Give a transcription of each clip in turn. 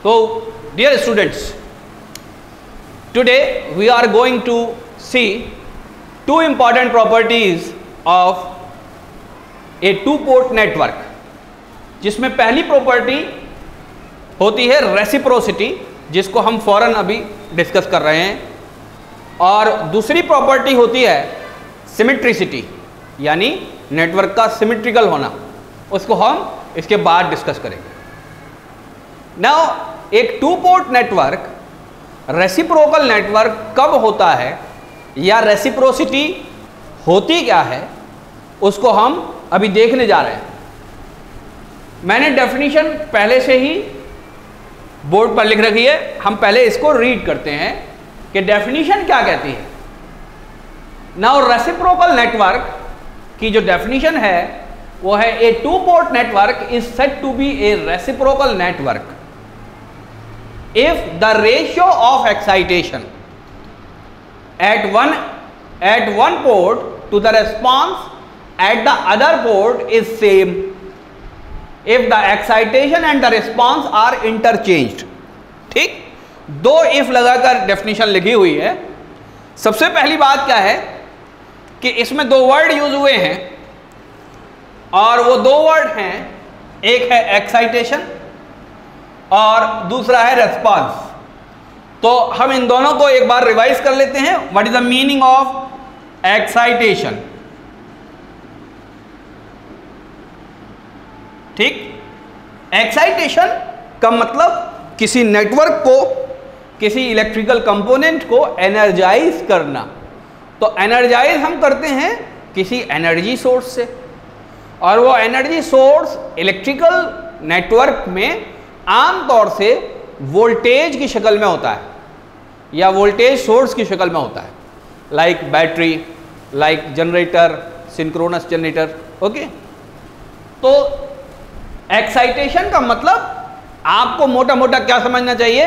तो dear students, today we are going to see two important properties of a two port network, जिसमें पहली property होती है reciprocity, जिसको हम फौरन अभी डिस्कस कर रहे हैं, और दूसरी प्रॉपर्टी होती है सिमेट्रिसिटी, यानी नेटवर्क का सिमेट्रिकल होना, उसको हम इसके बाद डिस्कस करेंगे। नाउ एक to port network reciprocal network कब होता है या रेसिप्रोसिटी होती क्या है, उसको हम अभी देखने जा रहे हैं। मैंने डेफिनेशन पहले से ही बोर्ड पर लिख रखी है, हम पहले इसको रीड करते हैं कि डेफिनेशन क्या कहती है। नाउ रेसिप्रोकल नेटवर्क की जो डेफिनेशन है वो है a two port network is said to be a reciprocal network if the ratio of excitation at one port to the response at the other port is same if the excitation and the response are interchanged। ठीक, दो if लगाकर definition लिखी हुई है। सबसे पहली बात क्या है कि इसमें दो वर्ड यूज हुए हैं, और वो दो वर्ड हैं, एक है एक्साइटेशन और दूसरा है रेस्पॉन्स। तो हम इन दोनों को एक बार रिवाइज कर लेते हैं। What is the meaning of excitation? ठीक, एक्साइटेशन का मतलब किसी नेटवर्क को, किसी इलेक्ट्रिकल कंपोनेंट को एनर्जाइज करना। तो एनर्जाइज हम करते हैं किसी एनर्जी सोर्स से, और वो एनर्जी सोर्स इलेक्ट्रिकल नेटवर्क में आमतौर से वोल्टेज की शक्ल में होता है या वोल्टेज सोर्स की शक्ल में होता है, like battery, like generator, synchronous generator. Okay, तो एक्साइटेशन का मतलब आपको मोटा मोटा क्या समझना चाहिए?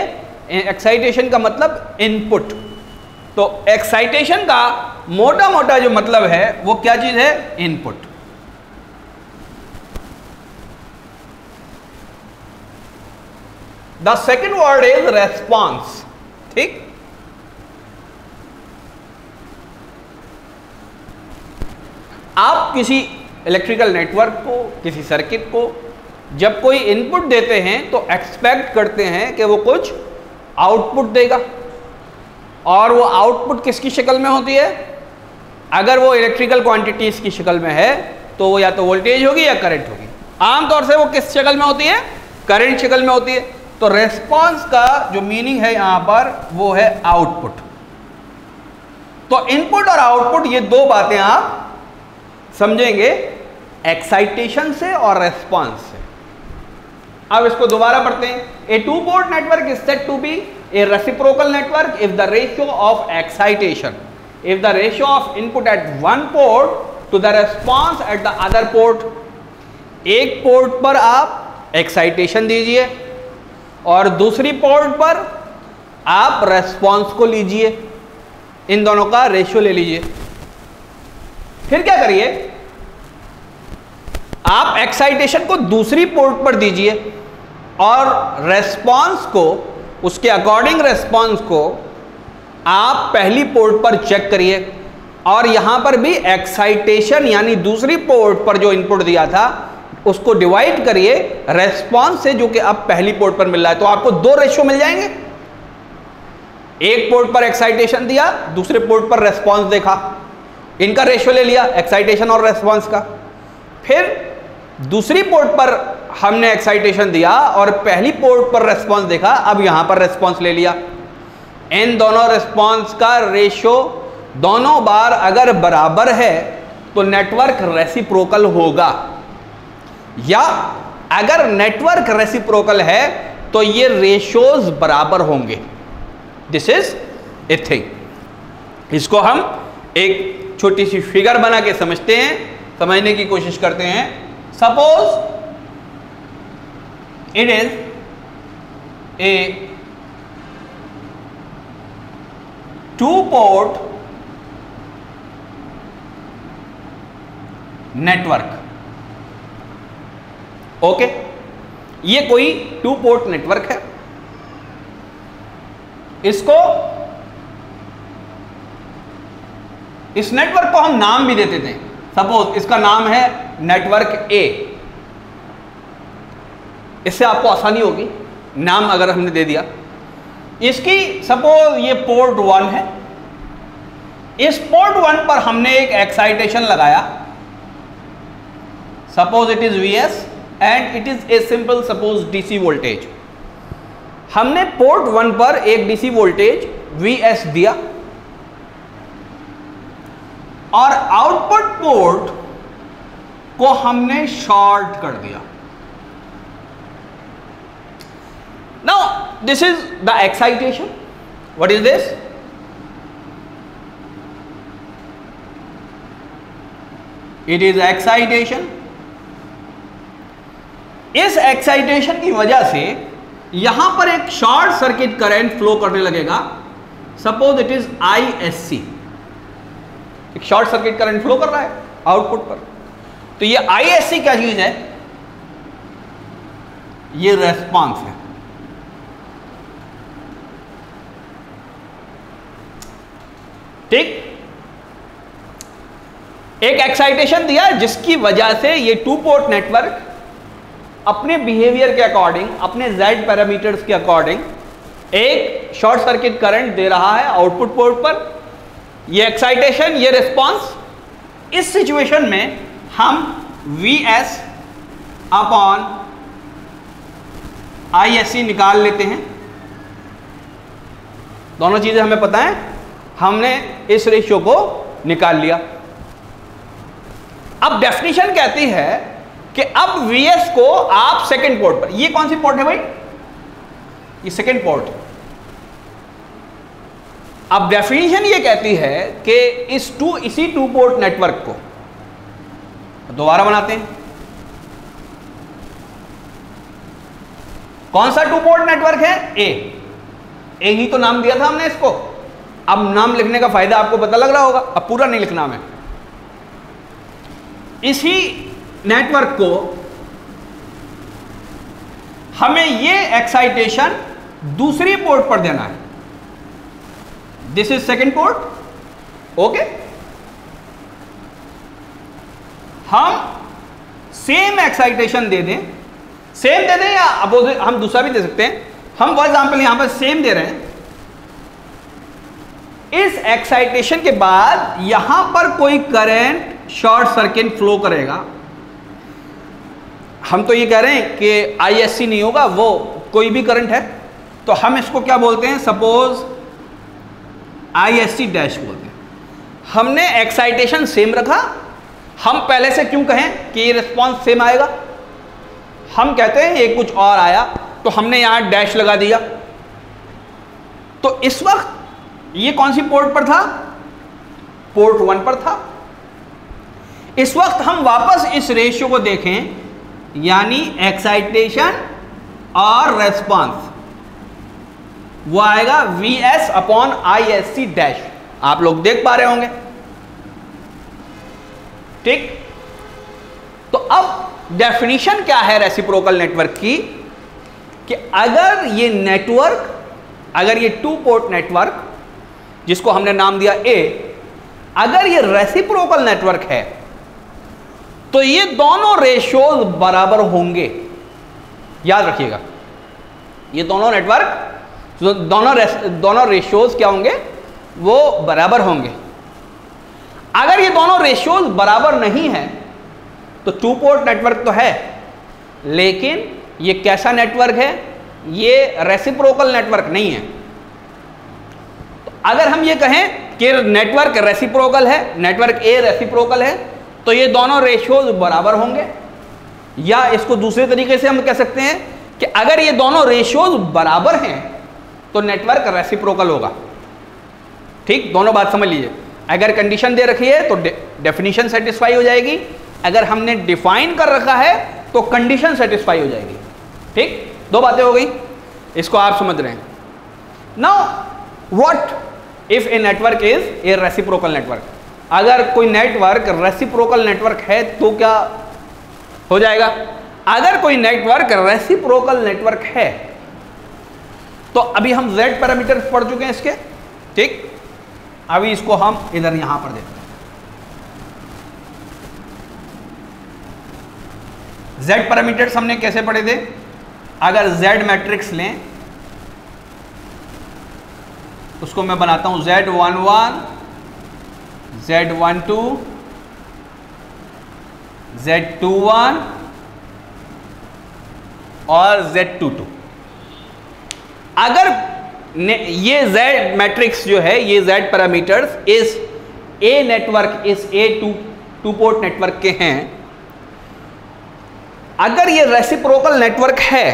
एक्साइटेशन का मतलब इनपुट। तो एक्साइटेशन का मोटा मोटा जो मतलब है वो क्या चीज है? Input. The second word is response. ठीक, आप किसी इलेक्ट्रिकल नेटवर्क को, किसी सर्किट को जब कोई इनपुट देते हैं तो एक्सपेक्ट करते हैं कि वो कुछ आउटपुट देगा, और वो आउटपुट किसकी शक्ल में होती है? अगर वो इलेक्ट्रिकल क्वांटिटीज की शक्ल में है तो वो या तो वोल्टेज होगी या करंट होगी। आमतौर से वो किस शक्ल में होती है? करंट शक्ल में होती है। तो रेस्पॉन्स का जो मीनिंग है यहां पर वो है आउटपुट। तो इनपुट और आउटपुट, ये दो बातें आप समझेंगे एक्साइटेशन से और रेस्पॉन्स से। अब इसको दोबारा पढ़ते हैं। A two port network is said to be a reciprocal network if the ratio of excitation, if the ratio of input at one port to the response at the other port. एक port पर आप excitation दीजिए और दूसरी port पर आप response को लीजिए, इन दोनों का रेशियो ले लीजिए। फिर क्या करिए? आप एक्साइटेशन को दूसरी पोर्ट पर दीजिए और रेस्पॉन्स को, उसके अकॉर्डिंग रेस्पॉन्स को आप पहली पोर्ट पर चेक करिए, और यहां पर भी एक्साइटेशन यानी दूसरी पोर्ट पर जो इनपुट दिया था उसको डिवाइड करिए रेस्पॉन्स से, जो कि अब पहली पोर्ट पर मिल रहा है। तो आपको दो रेशियो मिल जाएंगे। एक पोर्ट पर एक्साइटेशन दिया, दूसरे पोर्ट पर रेस्पॉन्स देखा, इनका रेशियो ले लिया, एक्साइटेशन और रेस्पॉन्स का। फिर दूसरी पोर्ट पर हमने एक्साइटेशन दिया और पहली पोर्ट पर रेस्पॉन्स देखा, अब यहां पर रेस्पॉन्स ले लिया। इन दोनों रेस्पॉन्स का रेशियो दोनों बार अगर बराबर है तो नेटवर्क रेसिप्रोकल होगा, या अगर नेटवर्क रेसिप्रोकल है तो ये रेशियोज बराबर होंगे। This is a thing. इसको हम एक छोटी सी फिगर बना के समझते हैं, समझने की कोशिश करते हैं। Suppose it is a two port network. Okay, ये कोई टू पोर्ट नेटवर्क है इसको, इस नेटवर्क को हम नाम भी देते थे। सपोज इसका नाम है नेटवर्क ए, इससे आपको आसानी होगी, नाम अगर हमने दे दिया। इसकी सपोज ये पोर्ट 1 है, इस पोर्ट 1 पर हमने एक एक्साइटेशन लगाया, suppose it is Vs and it is a simple suppose DC voltage. हमने पोर्ट 1 पर एक डीसी वोल्टेज Vs दिया और आउटपुट पोर्ट को हमने शॉर्ट कर दिया। Now this is the excitation. What is this? It is excitation. इस एक्साइटेशन की वजह से यहां पर एक शॉर्ट सर्किट करंट फ्लो करने लगेगा। सपोज इट इज ISC, एक शॉर्ट सर्किट करंट फ्लो कर रहा है आउटपुट पर। तो ये ISC क्या चीज है? ये रेस्पॉन्स है। ठीक, एक एक्साइटेशन दिया जिसकी वजह से ये 2 पोर्ट नेटवर्क अपने बिहेवियर के अकॉर्डिंग, अपने Z पैरामीटर्स के अकॉर्डिंग एक शॉर्ट सर्किट करंट दे रहा है आउटपुट पोर्ट पर। ये एक्साइटेशन, ये रिस्पांस, इस सिचुएशन में हम Vs अपॉन ISC निकाल लेते हैं। दोनों चीजें हमें पता है, हमने इस रेशियो को निकाल लिया। अब डेफिनेशन कहती है कि अब Vs को आप सेकंड पोर्ट पर, ये कौन सी पोर्ट है भाई? ये सेकंड पोर्ट। अब डेफिनेशन ये कहती है कि इसी 2 पोर्ट नेटवर्क को दोबारा बनाते हैं। कौन सा 2 पोर्ट नेटवर्क है? ए ही तो नाम दिया था हमने इसको। अब नाम लिखने का फायदा आपको पता लग रहा होगा, अब पूरा नहीं लिखना है। इसी नेटवर्क को हमें ये एक्साइटेशन दूसरी पोर्ट पर देना है। This is second port. Okay, हम सेम एक्साइटेशन दे दें, सेम दे दें या अपोजिट, हम दूसरा भी दे सकते हैं। हम फॉर एग्जाम्पल यहां पर सेम दे रहे हैं। इस एक्साइटेशन के बाद यहां पर कोई करंट शॉर्ट सर्किट फ्लो करेगा। हम तो ये कह रहे हैं कि ISC नहीं होगा, वो कोई भी करंट है, तो हम इसको क्या बोलते हैं? सपोज ISC डैश बोलते हैं। हमने एक्साइटेशन सेम रखा। हम पहले से क्यों कहें कि ये रिस्पॉन्स सेम आएगा? हम कहते हैं ये कुछ और आया, तो हमने यहां डैश लगा दिया। तो इस वक्त ये कौन सी पोर्ट पर था? पोर्ट 1 पर था। इस वक्त हम वापस इस रेशियो को देखें, यानी एक्साइटेशन और रेस्पॉन्स, वो आएगा Vs अपॉन ISC डैश। आप लोग देख पा रहे होंगे। ठीक, तो अब डेफिनेशन क्या है रेसिप्रोकल नेटवर्क की? कि अगर ये नेटवर्क, अगर ये 2 पोर्ट नेटवर्क जिसको हमने नाम दिया A, अगर ये रेसिप्रोकल नेटवर्क है तो ये दोनों रेशियोज बराबर होंगे। याद रखिएगा, ये दोनों नेटवर्क, दोनों रेशियोज क्या होंगे? वो बराबर होंगे। अगर ये दोनों रेशियोज बराबर नहीं है तो 2 पोर्ट नेटवर्क तो है, लेकिन ये कैसा नेटवर्क है? ये रेसिप्रोकल नेटवर्क नहीं है। तो अगर हम ये कहें कि नेटवर्क रेसिप्रोकल है, नेटवर्क A रेसिप्रोकल है, तो ये दोनों रेशियोज बराबर होंगे। या इसको दूसरे तरीके से हम कह सकते हैं कि अगर ये दोनों रेशियोज बराबर हैं तो नेटवर्क रेसिप्रोकल होगा। ठीक, दोनों बात समझ लीजिए। अगर कंडीशन दे रखी है तो डेफिनेशन सेटिस्फाई हो जाएगी, अगर हमने डिफाइन कर रखा है तो कंडीशन सेटिस्फाई हो जाएगी। ठीक, 2 बातें हो गई, इसको आप समझ रहे हैं। Now what if a network is a reciprocal network? अगर कोई नेटवर्क रेसिप्रोकल नेटवर्क है तो क्या हो जाएगा? अगर कोई नेटवर्क रेसिप्रोकल नेटवर्क है तो अभी हम z पैरामीटर पढ़ चुके हैं इसके, ठीक। अभी इसको हम इधर यहां पर देखते हैं। z पैरामीटर्स हमने कैसे पढ़े थे? अगर z मैट्रिक्स लें, उसको मैं बनाता हूं Z11, Z12, Z21 और Z22। अगर ये Z मैट्रिक्स जो है, ये Z पैरामीटर्स इस A नेटवर्क, इस A टू पोर्ट नेटवर्क के हैं, अगर ये रेसिप्रोकल नेटवर्क है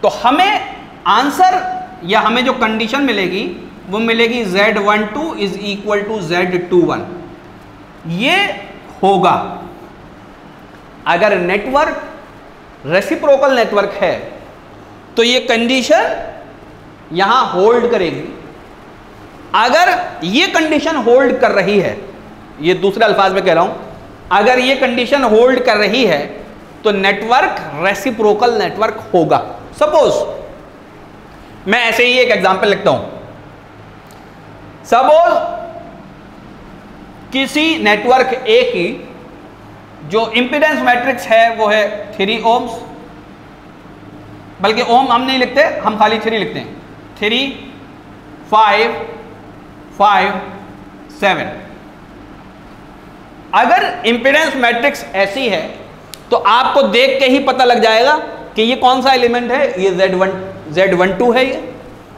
तो हमें आंसर या हमें जो कंडीशन मिलेगी वो मिलेगी Z12 is equal to Z21। ये होगा अगर नेटवर्क रेसिप्रोकल नेटवर्क है तो ये कंडीशन यहां होल्ड करेगी। अगर ये कंडीशन होल्ड कर रही है, ये दूसरे अल्फाज में कह रहा हूं, अगर ये कंडीशन होल्ड कर रही है तो नेटवर्क रेसिप्रोकल नेटवर्क होगा। सपोज मैं ऐसे ही एक एग्जांपल लिखता हूं। सपोज किसी नेटवर्क ए की जो इंपीडेंस मैट्रिक्स है वो है 3 ओम्स, बल्कि ओम हम नहीं लिखते, हम खाली 3 लिखते हैं। 3, 5, 5, 7। अगर इंपीडेंस मैट्रिक्स ऐसी है तो आपको देख के ही पता लग जाएगा कि ये कौन सा एलिमेंट है, ये Z12 है ये,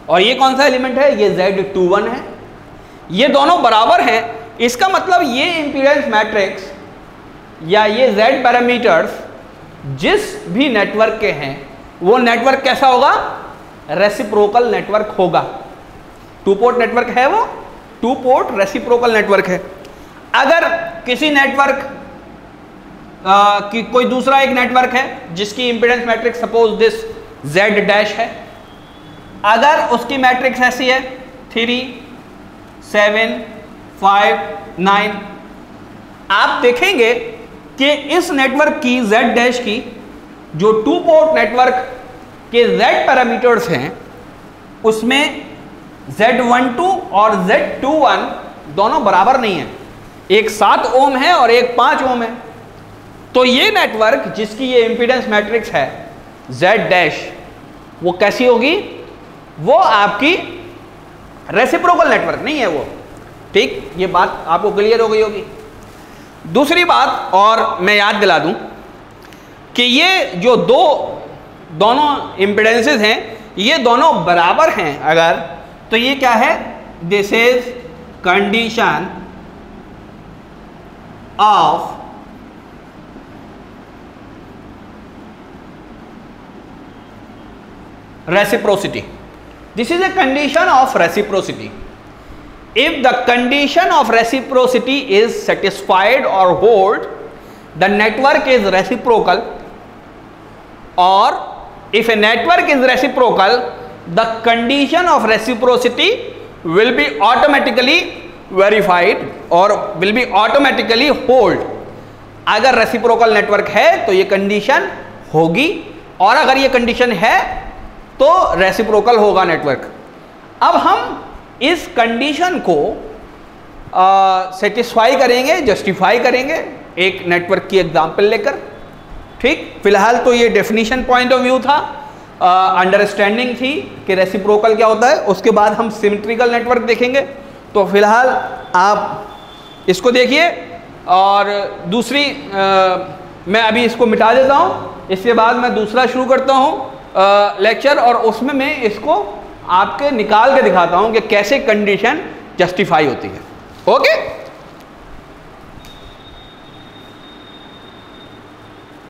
और ये कौन सा एलिमेंट है, ये Z21 है। ये दोनों बराबर हैं। इसका मतलब ये इंपीडेंस मैट्रिक्स या ये Z पैरामीटर्स जिस भी नेटवर्क के हैं वो नेटवर्क कैसा होगा, रेसिप्रोकल नेटवर्क होगा। 2 पोर्ट नेटवर्क है वो, 2 पोर्ट रेसिप्रोकल नेटवर्क है। अगर किसी नेटवर्क कि कोई दूसरा एक नेटवर्क है जिसकी impedance matrix suppose this Z dash है, अगर उसकी मैट्रिक्स ऐसी है 3, 7, 5, 9, आप देखेंगे कि इस नेटवर्क की Z डैश की जो 2 पोर्ट नेटवर्क के Z पैरामीटर्स हैं उसमें Z12 और Z21 दोनों बराबर नहीं है। एक 7 ओम है और एक 5 ओम है। तो ये नेटवर्क जिसकी ये इंपीडेंस मैट्रिक्स है Z डैश, वो कैसी होगी, वो आपकी रेसिप्रोकल नेटवर्क नहीं है वो, ठीक। ये बात आपको क्लियर हो गई होगी। दूसरी बात और मैं याद दिला दूं कि ये जो दोनों इंपीडेंसेस हैं ये दोनों बराबर हैं अगर, तो ये क्या है, this is condition of reciprocity. This is a condition of reciprocity. If the condition of reciprocity is satisfied or hold, the network is reciprocal, or if a network is reciprocal, the condition of reciprocity will be automatically verified or will be automatically hold. अगर reciprocal network है तो ये condition होगी, और अगर ये condition है तो रेसिप्रोकल होगा नेटवर्क। अब हम इस कंडीशन को सेटिस्फाई करेंगे, जस्टिफाई करेंगे एक नेटवर्क की एग्जांपल लेकर, ठीक। फिलहाल तो ये डेफिनेशन पॉइंट ऑफ व्यू था, अंडरस्टैंडिंग थी कि रेसिप्रोकल क्या होता है। उसके बाद हम सिमेट्रिकल नेटवर्क देखेंगे। तो फिलहाल आप इसको देखिए, और दूसरी मैं अभी इसको मिटा देता हूँ, इसके बाद मैं दूसरा शुरू करता हूँ लेक्चर, और उसमें मैं इसको आपके निकाल के दिखाता हूं कि कैसे कंडीशन जस्टिफाई होती है। ओके।